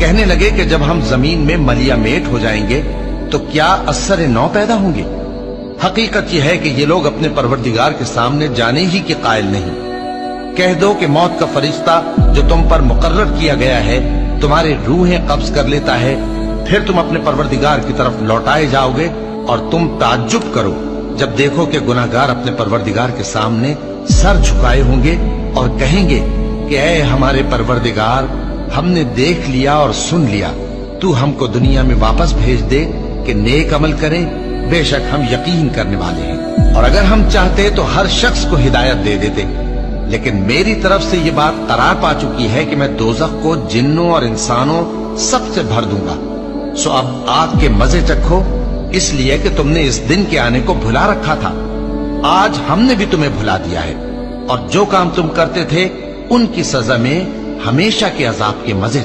कहने लगे कि जब हम जमीन में मलिया मेट हो जाएंगे तो क्या असर नौ पैदा होंगे। हकीकत यह है कि ये लोग अपने परवरदिगार के सामने जाने ही के कायल नहीं। कह दो कि मौत का फरिश्ता जो तुम पर मुकर्रर किया गया है तुम्हारे रूहें कब्ज कर लेता है, फिर तुम अपने परवरदिगार की तरफ लौटाए जाओगे और तुम ताज्जुब करो जब देखो कि गुनाहगार अपने परवरदिगार के सामने सर झुकाए होंगे और कहेंगे कि ऐ हमारे परवरदिगार, हमने देख लिया और सुन लिया, तू हमको दुनिया में वापस भेज दे कि नेक अमल करें, बेशक हम यकीन करने वाले हैं। और अगर हम चाहते तो हर शख्स को हिदायत दे देते, लेकिन मेरी तरफ से ये बात करार पा चुकी है कि मैं दोज़ख को जिन्नों और इंसानों सबसे भर दूंगा। सो अब आग के मजे चखो, इसलिए कि तुमने इस दिन के आने को भुला रखा था। आज हमने भी तुम्हें भुला दिया है, और जो काम तुम करते थे उनकी सजा में हमेशा के अजाब के मजे